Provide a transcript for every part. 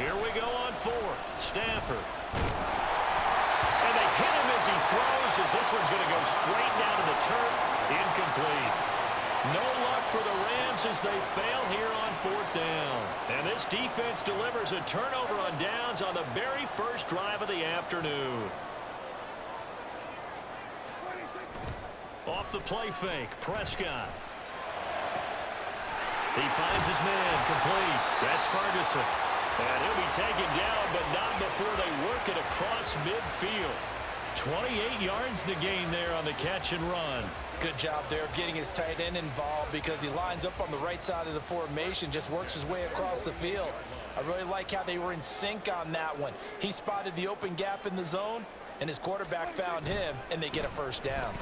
Here we go on fourth. Stafford. And they hit him as he throws, as this one's going to go straight down to the turf. Incomplete. No luck for the Rams as they fail here on fourth down. And this defense delivers a turnover on downs on the very first drive of the afternoon. Off the play fake, Prescott. He finds his man, complete. That's Ferguson. And he'll be taken down, but not before they work it across midfield. 28 yards the gain there on the catch and run. Good job there of getting his tight end involved because he lines up on the right side of the formation, just works his way across the field. I really like how they were in sync on that one. He spotted the open gap in the zone, and his quarterback found him, and they get a first down.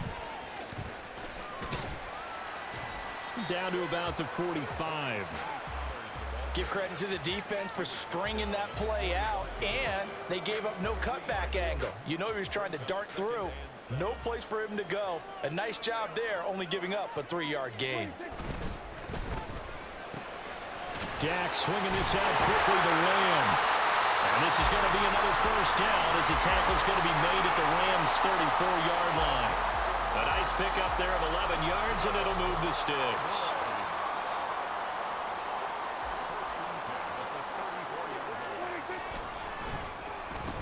Down to about the 45. Give credit to the defense for stringing that play out, and they gave up no cutback angle. You know he was trying to dart through. No place for him to go. A nice job there, only giving up a 3-yard gain. Dak swinging this out quickly to Lamb. And this is going to be another first down as the tackle's going to be made at the Rams' 34-yard line. A nice pickup there of 11 yards, and it'll move the sticks.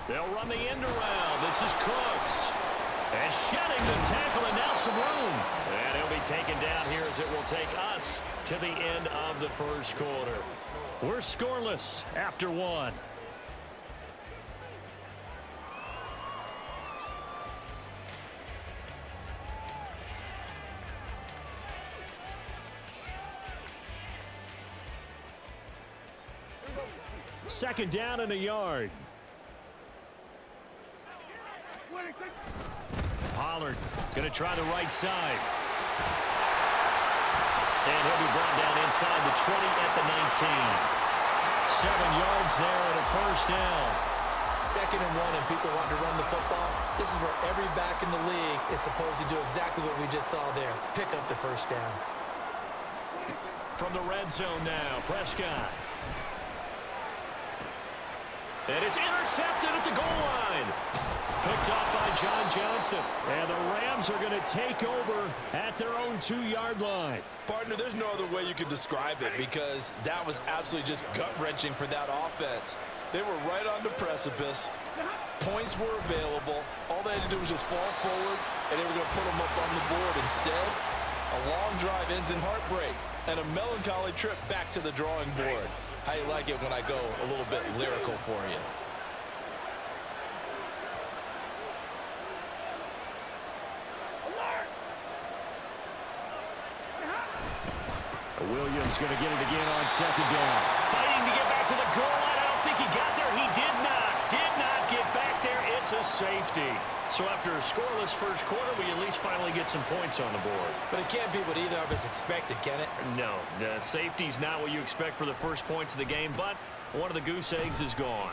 They'll run the end around. This is Cooks. And shedding the tackle, and now some room. And he'll be taken down here as it will take us to the end of the first quarter. We're scoreless after one. Second down and a yard. Pollard going to try the right side. And he'll be brought down inside the 20 at the 19. 7 yards there and a first down. 2nd and 1 and people want to run the football. This is where every back in the league is supposed to do exactly what we just saw there. Pick up the first down. From the red zone now, Prescott. And it's intercepted at the goal line. Picked up by John Johnson. And the Rams are going to take over at their own 2-yard line. Partner, there's no other way you could describe it because that was absolutely just gut-wrenching for that offense. They were right on the precipice. Points were available. All they had to do was just fall forward, and they were going to put them up on the board. Instead, a long drive ends in heartbreak and a melancholy trip back to the drawing board. How you like it when I go a little bit lyrical for you? Williams going to get it again on 2nd down. Fighting to get back to the goal line. I don't think he got there. He did not get back there. It's a safety. So after a scoreless first quarter, we at least finally get some points on the board. But it can't be what either of us expected, can it? No, the safety's not what you expect for the first points of the game, but one of the goose eggs is gone.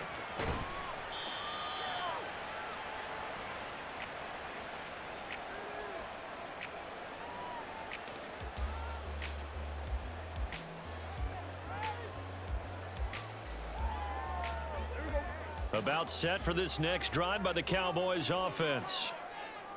About set for this next drive by the Cowboys offense.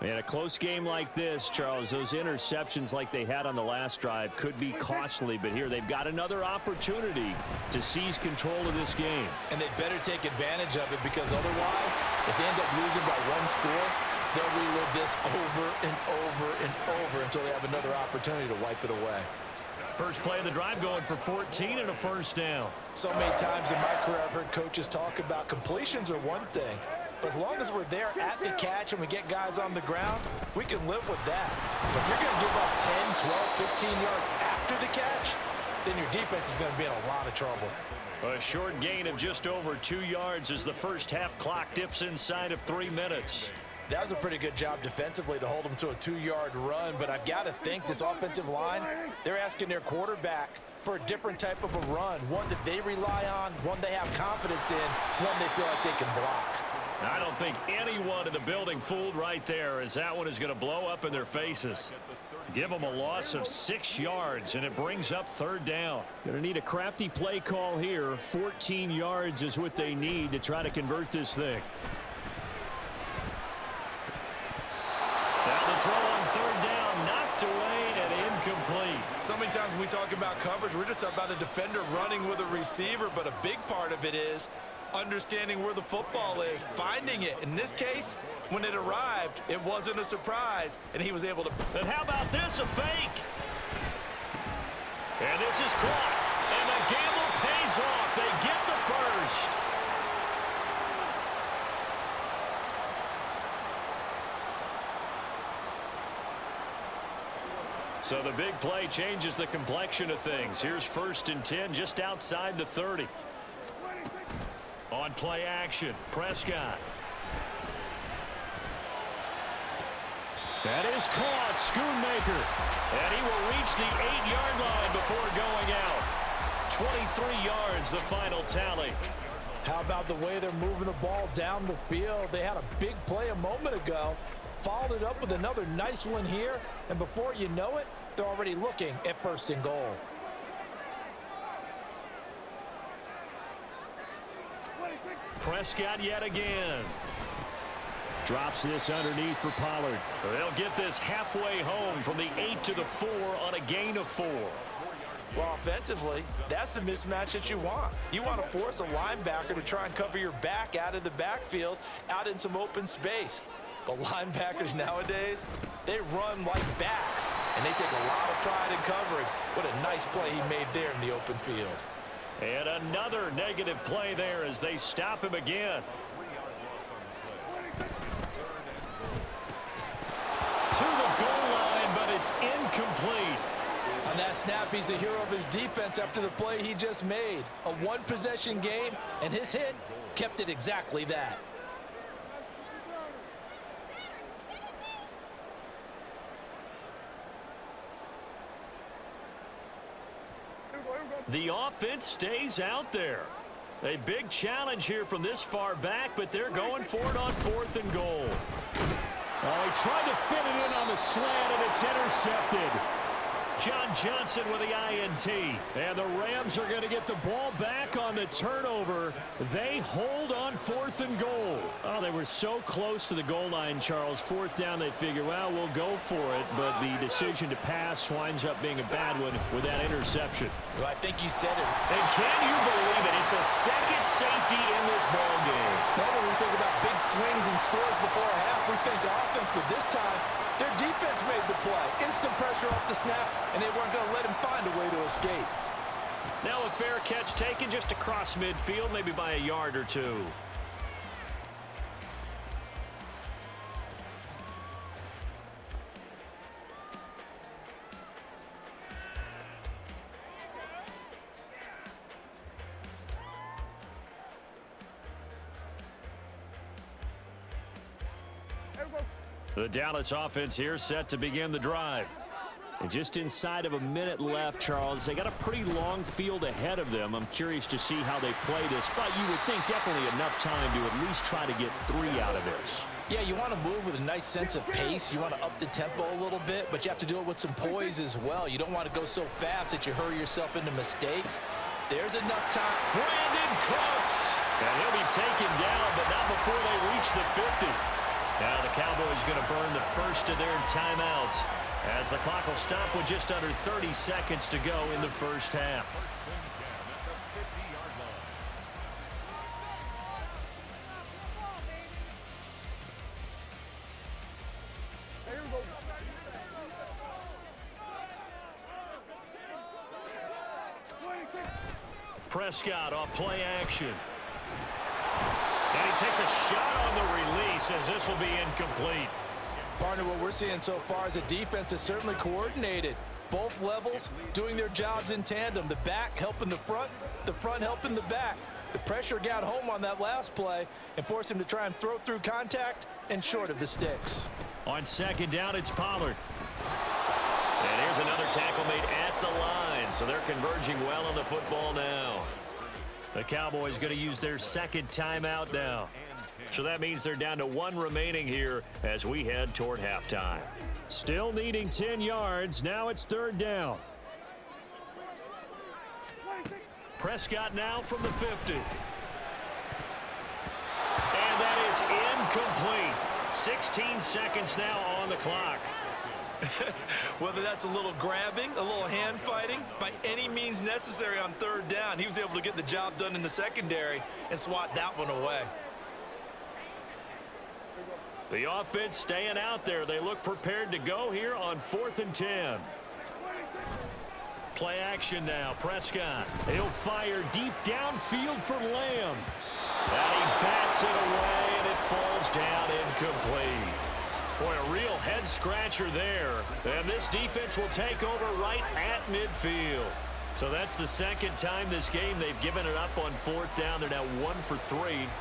In a close game like this, Charles, those interceptions like they had on the last drive could be costly, but here they've got another opportunity to seize control of this game. And they better take advantage of it because otherwise, if they end up losing by 1 score, they'll relive this over and over and over until they have another opportunity to wipe it away. First play of the drive going for 14 and a first down. So many times in my career I've heard coaches talk about completions are one thing, but as long as we're there at the catch and we get guys on the ground, we can live with that. But if you're going to give up 10, 12, 15 yards after the catch, then your defense is going to be in a lot of trouble. A short gain of just over 2 yards as the first half clock dips inside of 3 minutes. That was a pretty good job defensively to hold them to a 2-yard run, but I've got to think this offensive line, they're asking their quarterback for a different type of a run, one that they rely on, one they have confidence in, one they feel like they can block. I don't think anyone in the building fooled right there as that one is going to blow up in their faces. Give them a loss of 6 yards, and it brings up 3rd down. Going to need a crafty play call here. 14 yards is what they need to try to convert this thing. Now the throw on 3rd down, knocked away and incomplete. So many times when we talk about coverage, we're just about a defender running with a receiver, but a big part of it is understanding where the football is, finding it. In this case, when it arrived, it wasn't a surprise, and he was able to. And how about this, a fake? And this is caught, and the gamble pays off. They get the first. So the big play changes the complexion of things. Here's 1st and 10 just outside the 30. On play action, Prescott. That is caught, Schoonmaker. And he will reach the 8-yard line before going out. 23 yards, the final tally. How about the way they're moving the ball down the field? They had a big play a moment ago, followed it up with another nice one here, and before you know it, they're already looking at 1st and goal. Prescott yet again. Drops this underneath for Pollard. They'll get this halfway home from the 8 to the 4 on a gain of 4. Well, offensively, that's the mismatch that you want. You want to force a linebacker to try and cover your back out of the backfield, out in some open space. But linebackers nowadays, they run like backs, and they take a lot of pride in covering. What a nice play he made there in the open field. And another negative play there as they stop him again. To the goal line, but it's incomplete. On that snap, he's the hero of his defense after the play he just made. A one-possession game, and his hit kept it exactly that. The offense stays out there. A big challenge here from this far back, but they're going for it on 4th and goal. Oh, he tried to fit it in on the slant, and it's intercepted. John Johnson with the INT. And the Rams are going to get the ball back on the turnover. They hold on 4th and goal. Oh, they were so close to the goal line, Charles. 4th down, they figure, well, we'll go for it. But the decision to pass winds up being a bad one with that interception. Well, I think you said it. And can you believe it? It's a second safety in this ball game. Now when we think about big swings and scores before a half, we think offense, but this time, their defense made the play. Instant pressure off the snap, and they weren't going to let him find a way to escape. Now a fair catch taken just across midfield, maybe by a yard or two. The Dallas offense here set to begin the drive. And just inside of a minute left, Charles. They got a pretty long field ahead of them. I'm curious to see how they play this, but you would think definitely enough time to at least try to get 3 out of this. Yeah, you want to move with a nice sense of pace. You want to up the tempo a little bit, but you have to do it with some poise as well. You don't want to go so fast that you hurry yourself into mistakes. There's enough time. Brandon Cooks. And he'll be taken down, but not before they reach the 50. Now the Cowboys going to burn the first of their timeouts as the clock will stop with just under 30 seconds to go in the first half. Prescott off play action. And he takes a shot on the release as this will be incomplete. Partner, what we're seeing so far is a defense that's certainly coordinated. Both levels doing their jobs in tandem. The back helping the front helping the back. The pressure got home on that last play and forced him to try and throw through contact and short of the sticks. On second down, it's Pollard. And here's another tackle made at the line, so they're converging well on the football now. The Cowboys going to use their second timeout now. So that means they're down to 1 remaining here as we head toward halftime. Still needing 10 yards. Now it's 3rd down. Prescott now from the 50. And that is incomplete. 16 seconds now on the clock. Whether that's a little grabbing, a little hand fighting, by any means necessary on 3rd down, he was able to get the job done in the secondary and swat that one away. The offense staying out there. They look prepared to go here on 4th and 10. Play action now. Prescott. He'll fire deep downfield for Lamb. And he bats it away, and it falls down incomplete. Boy, a real head-scratcher there. And this defense will take over right at midfield. So that's the second time this game they've given it up on 4th down. They're now 1 for 3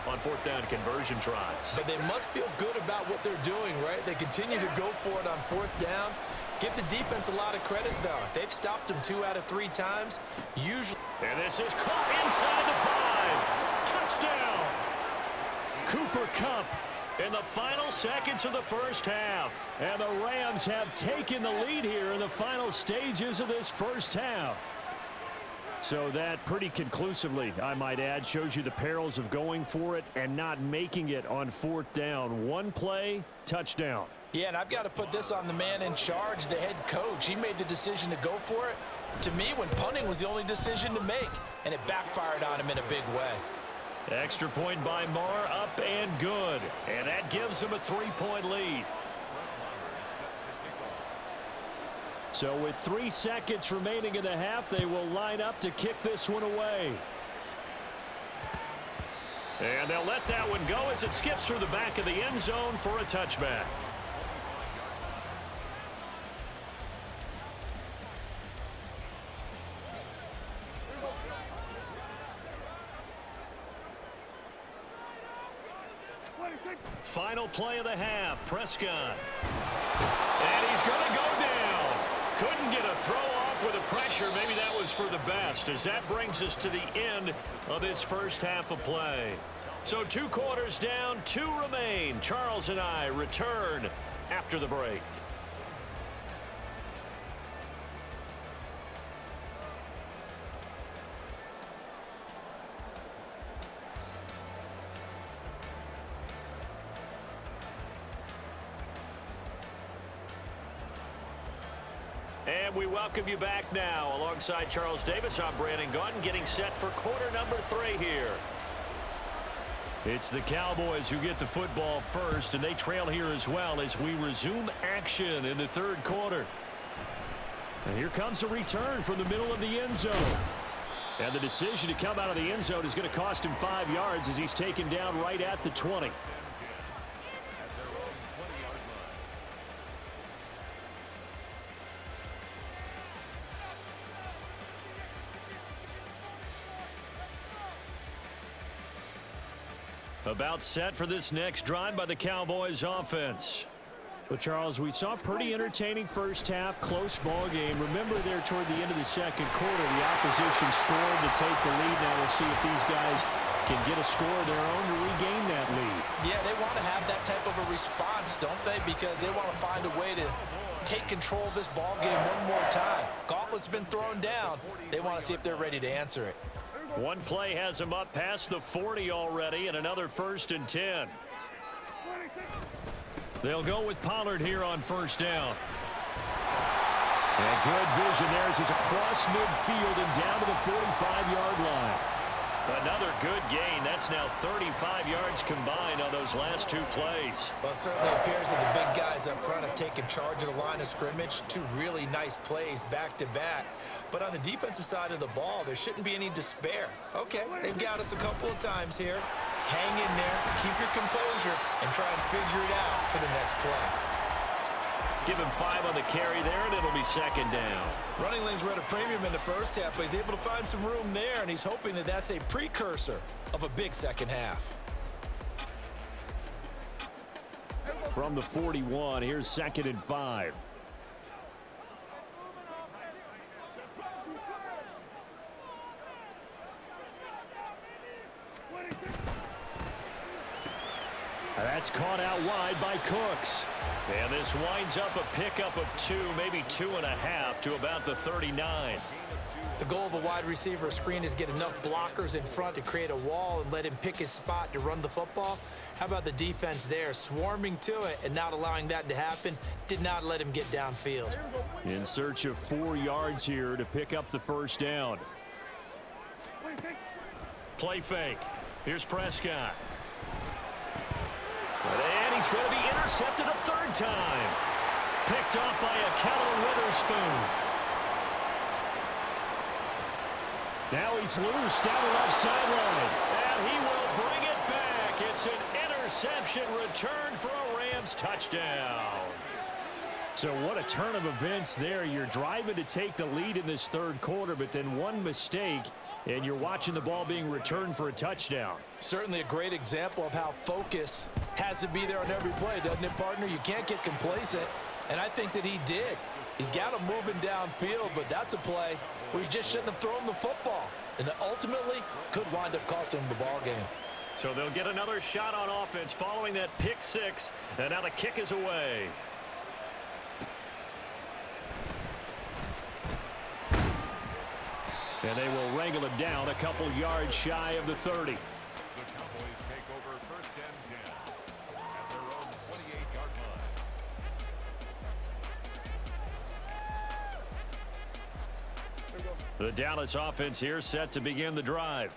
on 4th down conversion tries. But they must feel good about what they're doing, right? They continue to go for it on 4th down. Give the defense a lot of credit, though. They've stopped them 2 out of 3 times. Usually. And this is caught inside the 5. Touchdown. Cooper Kupp In the final seconds of the first half. And the Rams have taken the lead here in the final stages of this first half. So that pretty conclusively, I might add, shows you the perils of going for it and not making it on 4th down. 1 play, touchdown. Yeah, and I've got to put this on the man in charge, the head coach. He made the decision to go for it. To me, when punting was the only decision to make, and it backfired on him in a big way. Extra point by Marr, up and good. And that gives him a 3-point lead. So with 3 seconds remaining in the half, they will line up to kick this one away. And they'll let that one go as it skips through the back of the end zone for a touchback. Final play of the half, Prescott. And he's going to go down. Couldn't get a throw off with the pressure. Maybe that was for the best, as that brings us to the end of this first half of play. So 2 quarters down, 2 remain. Charles and I return after the break. And we welcome you back now. Alongside Charles Davis, I'm Brandon Gaudin, getting set for quarter number 3 here. It's the Cowboys who get the football first, and they trail here as well as we resume action in the 3rd quarter. And here comes a return from the middle of the end zone. And the decision to come out of the end zone is going to cost him 5 yards as he's taken down right at the 20. About set for this next drive by the Cowboys offense. Well, Charles, we saw a pretty entertaining first half, close ball game. Remember there toward the end of the 2nd quarter, the opposition scored to take the lead. Now we'll see if these guys can get a score of their own to regain that lead. Yeah, they want to have that type of a response, don't they? Because they want to find a way to take control of this ball game one more time. Gauntlet's been thrown down. They want to see if they're ready to answer it. 1 play has him up past the 40 already, and another 1st and 10. They'll go with Pollard here on 1st down. And good vision there as he's across midfield and down to the 45-yard line. Another good gain. That's now 35 yards combined on those last 2 plays. Well, it certainly appears that the big guys up front have taken charge of the line of scrimmage. 2 really nice plays back-to-back. But on the defensive side of the ball, there shouldn't be any despair. Okay, they've got us a couple of times here. Hang in there, keep your composure, and try and figure it out for the next play. Give him 5 on the carry there, and it'll be 2nd down. Running lanes were at a premium in the first half, but he's able to find some room there, and he's hoping that that's a precursor of a big second half. From the 41, here's 2nd and 5. That's caught out wide by Cooks. And this winds up a pickup of 2, maybe 2.5 to about the 39. The goal of a wide receiver screen is get enough blockers in front to create a wall and let him pick his spot to run the football. How about the defense there, swarming to it and not allowing that to happen? Did not let him get downfield. In search of 4 yards here to pick up the first down. Play fake. Here's Prescott. And he's going to be intercepted a 3rd time. Picked off by a Keller Witherspoon. Now he's loose down the left sideline. And he will bring it back. It's an interception returned for a Rams touchdown. So what a turn of events there. You're driving to take the lead in this 3rd quarter, but then one mistake, and you're watching the ball being returned for a touchdown. Certainly a great example of how focus has to be there on every play, doesn't it, partner? You can't get complacent, and I think that he did. He's got him moving downfield, but that's a play where he just shouldn't have thrown the football, and that ultimately could wind up costing him the ball game. So they'll get another shot on offense following that pick 6, and now the kick is away. And they will wrangle him down a couple yards shy of the 30. The Cowboys take over 1st and 10 at their own 28-yard line. The Dallas offense here set to begin the drive.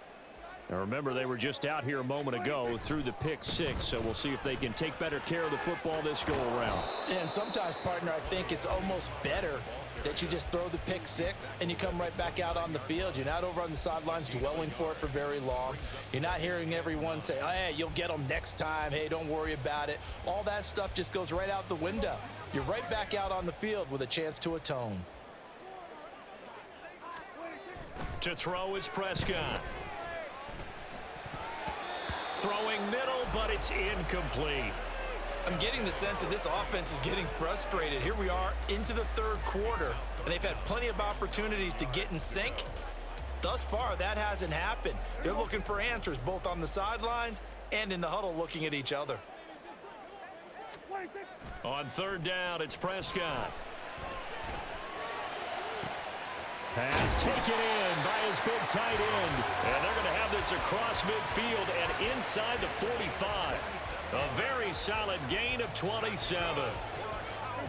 Now remember, they were just out here a moment ago through the pick 6, so we'll see if they can take better care of the football this go around. And sometimes, partner, I think it's almost better that you just throw the pick 6 and you come right back out on the field. You're not over on the sidelines dwelling for it for very long. You're not hearing everyone say, oh, hey, you'll get them next time. Hey, don't worry about it. All that stuff just goes right out the window. You're right back out on the field with a chance to atone. To throw is Prescott. Throwing middle, but it's incomplete. I'm getting the sense that this offense is getting frustrated. Here we are into the 3rd quarter, and they've had plenty of opportunities to get in sync. Thus far, that hasn't happened. They're looking for answers both on the sidelines and in the huddle looking at each other. On 3rd down, it's Prescott. Pass taken in by his big tight end. And they're going to have this across midfield and inside the 45. A very solid gain of 27.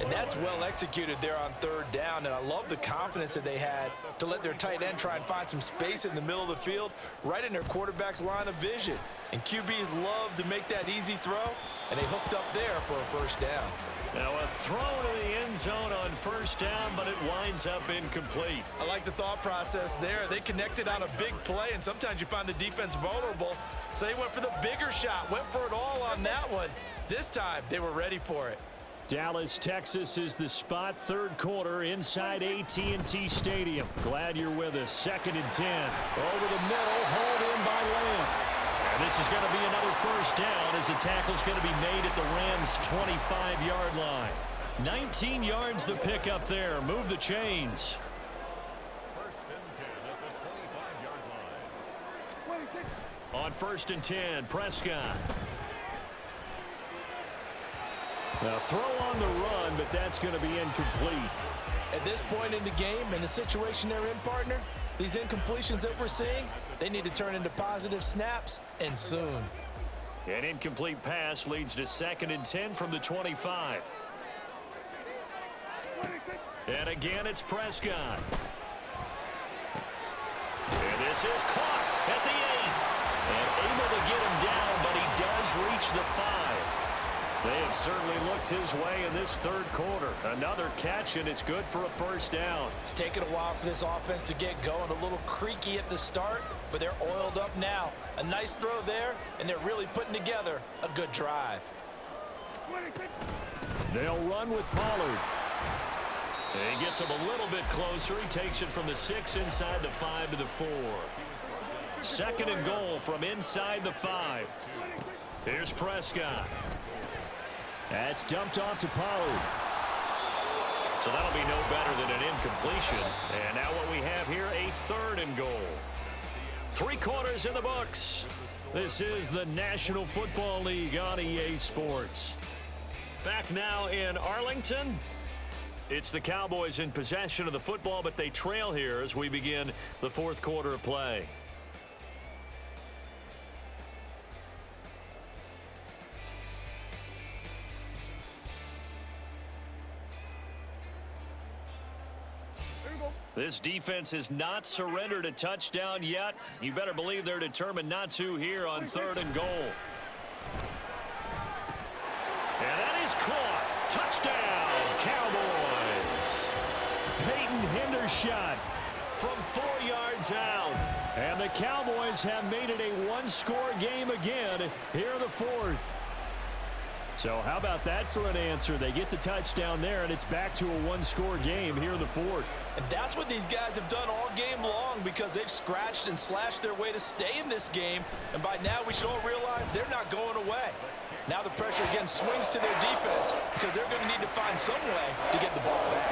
And that's well executed there on 3rd down, and I love the confidence that they had to let their tight end try and find some space in the middle of the field, right in their quarterback's line of vision. And QBs love to make that easy throw, and they hooked up there for a 1st down. Now a throw to the end zone on 1st down, but it winds up incomplete. I like the thought process there. They connected on a big play, and sometimes you find the defense vulnerable. So they went for the bigger shot, went for it all on that one. This time, they were ready for it. Dallas, Texas is the spot. 3rd quarter inside AT&T Stadium. Glad you're with us. 2nd and 10. Over the middle, hauled in by Lamb. And this is going to be another 1st down as the tackle's going to be made at the Rams' 25-yard line. 19 yards the pickup there. Move the chains. 1st and 10 at the 25-yard line. On 1st and 10, Prescott. Now throw on the run, but that's going to be incomplete. At this point in the game, in the situation they're in, partner, these incompletions that we're seeing, they need to turn into positive snaps, and soon. An incomplete pass leads to 2nd and 10 from the 25. And again, it's Prescott. And this is caught at the 8. And able to get him down, but he does reach the 5. They have certainly looked his way in this 3rd quarter. Another catch, and it's good for a 1st down. It's taken a while for this offense to get going. A little creaky at the start, but they're oiled up now. A nice throw there, and they're really putting together a good drive. They'll run with Pollard. And he gets him a little bit closer. He takes it from the 6 inside the 5 to the 4. 2nd and goal from inside the 5. Here's Prescott. That's dumped off to Pollard. So that'll be no better than an incompletion. And now what we have here, a 3rd and goal. Three quarters in the books. This is the National Football League on EA Sports. Back now in Arlington. It's the Cowboys in possession of the football, but they trail here as we begin the fourth quarter of play. This defense has not surrendered a touchdown yet. You better believe they're determined not to here on 3rd and goal. And that is caught. Touchdown, Cowboys. Peyton Hendershot from 4 yards out. And the Cowboys have made it a one-score game again here in the fourth. So how about that for an answer? They get the touchdown there, and it's back to a one-score game here in the fourth. And that's what these guys have done all game long because they've scratched and slashed their way to stay in this game. And by now, we should all realize they're not going away. Now the pressure again swings to their defense because they're going to need to find some way to get the ball back.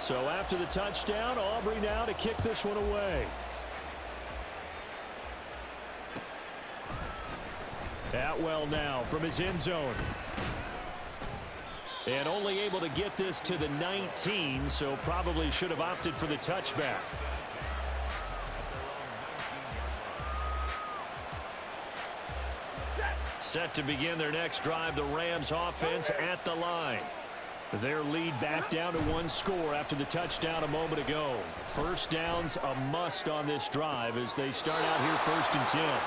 So after the touchdown, Aubrey now to kick this one away. Atwell now from his end zone. And only able to get this to the 19, so probably should have opted for the touchback. Set to begin their next drive, the Rams offense at the line. Their lead back down to one score after the touchdown a moment ago. First down's a must on this drive as they start out here 1st and 10.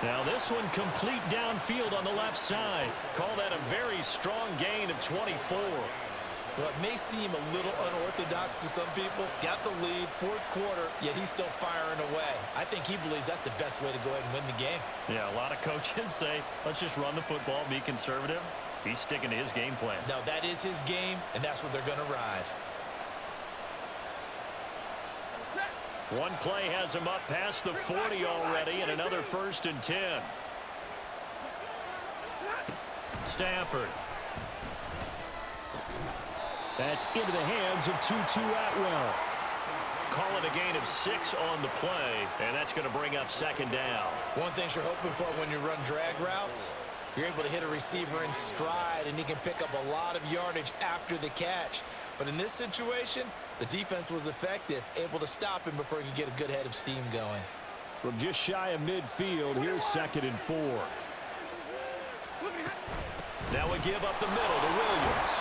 Now this one complete downfield on the left side. Call that a very strong gain of 24. Well, it may seem a little unorthodox to some people. Got the lead, 4th quarter, yet he's still firing away. I think he believes that's the best way to go ahead and win the game. Yeah, a lot of coaches say, let's just run the football, be conservative. He's sticking to his game plan. No, that is his game, and that's what they're going to ride. One play has him up past the 40 already, and another 1st and 10. Stafford. That's into the hands of Tutu Atwell. Call it a gain of 6 on the play, and that's going to bring up 2nd down. One thing you're hoping for when you run drag routes, you're able to hit a receiver in stride, and he can pick up a lot of yardage after the catch. But in this situation, the defense was effective, able to stop him before he could get a good head of steam going. From just shy of midfield, here's 2nd and 4. Now we give up the middle to Williams.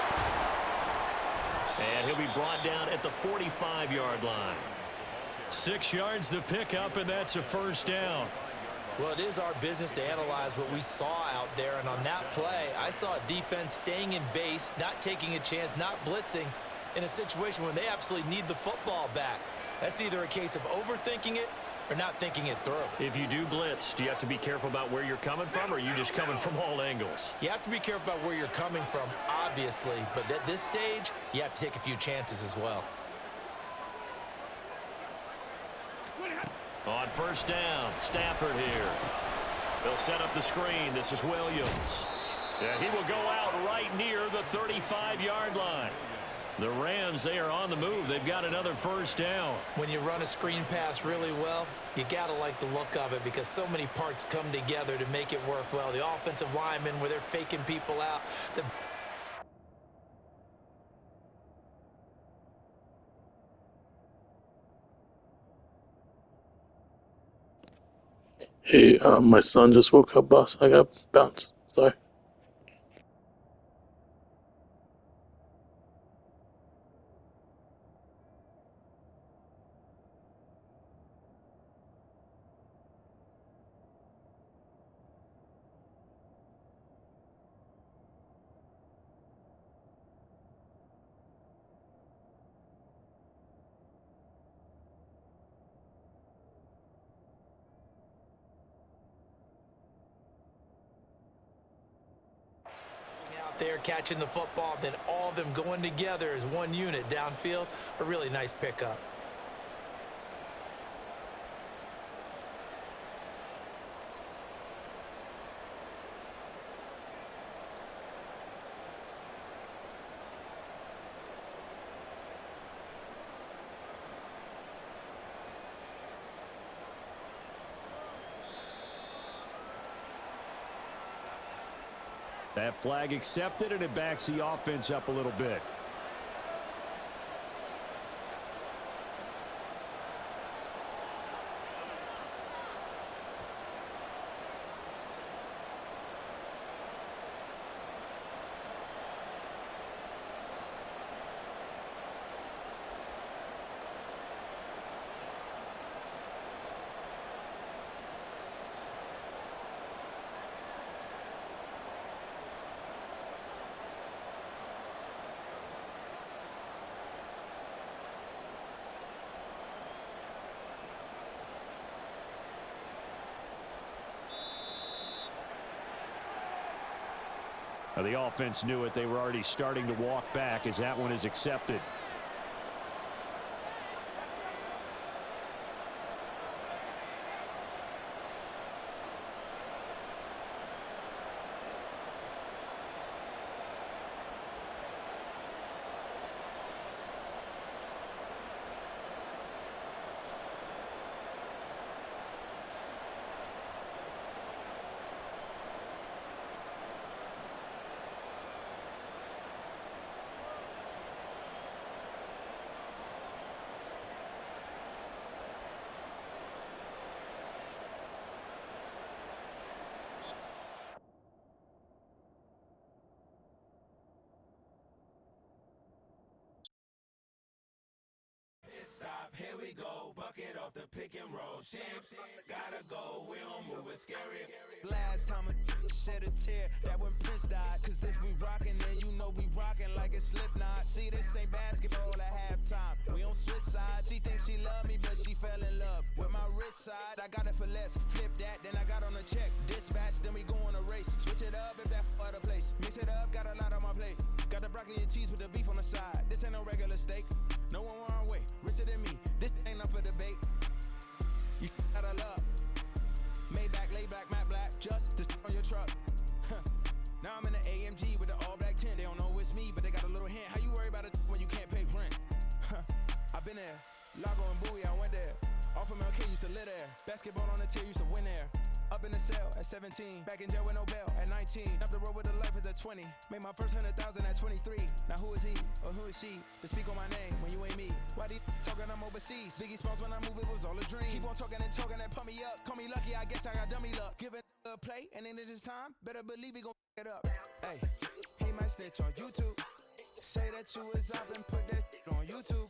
And he'll be brought down at the 45-yard line. 6 yards the pickup, and that's a 1st down. Well, it is our business to analyze what we saw out there, and on that play, I saw a defense staying in base, not taking a chance, not blitzing in a situation when they absolutely need the football back. That's either a case of overthinking it or not thinking it through. If you do blitz, do you have to be careful about where you're coming from, or are you just coming from all angles? You have to be careful about where you're coming from, obviously, but at this stage, you have to take a few chances as well. On 1st down, Stafford here. They'll set up the screen. This is Williams. Yeah, he will go out right near the 35-yard line. The Rams, they are on the move. They've got another 1st down. When you run a screen pass really well, you got to like the look of it because so many parts come together to make it work well. The offensive linemen, where they're faking people out. Hey, my son just woke up, boss. I got bounced. Sorry. There catching the football, then all of them going together as one unit downfield. A really nice pickup. That flag accepted, and it backs the offense up a little bit. Now, the offense knew it. They were already starting to walk back as that one is accepted. Stop, here we go, bucket off the pick and roll. Shit, gotta go, we don't move, it's scary. Last time a shed a tear, that when Prince died. Cause if we rockin', then you know we rockin' like it's Slipknot. See, this ain't basketball at halftime, we on switch sides. She thinks she love me, but she fell in love with my rich side. I got it for less, flip that, then I got on a check. Dispatch, then we go on a race. Switch it up if that other place. Mix it up, got a lot on my plate. Got the broccoli and cheese with the beef on the side. This ain't no regular steak. No one wrong way, richer than me. This ain't up for debate. You gotta love. Maybach, lay black, matte black, just to on your truck. Now I'm in the AMG with the all black tint. They don't know it's me, but they got a little hint. How you worry about it when you can't pay rent? I've been there. Lago and Bowie, I went there. Off of MLK, used to live there. Basketball on the tier, used to win there. Up in the cell at 17. Back in jail with no bail at 19. Up the road with the life is at 20. Made my first 100,000 at 23. Now who is he or who is she to speak on my name when you ain't me? Why they talking I'm overseas? Biggie Smalls when I move, it was all a dream. Keep on talking and pump me up. Call me lucky, I guess I got dummy luck. Give it a play and then it's time. Better believe we gon' it up. Hey, he might snitch on YouTube. Say that you was up and put that on YouTube.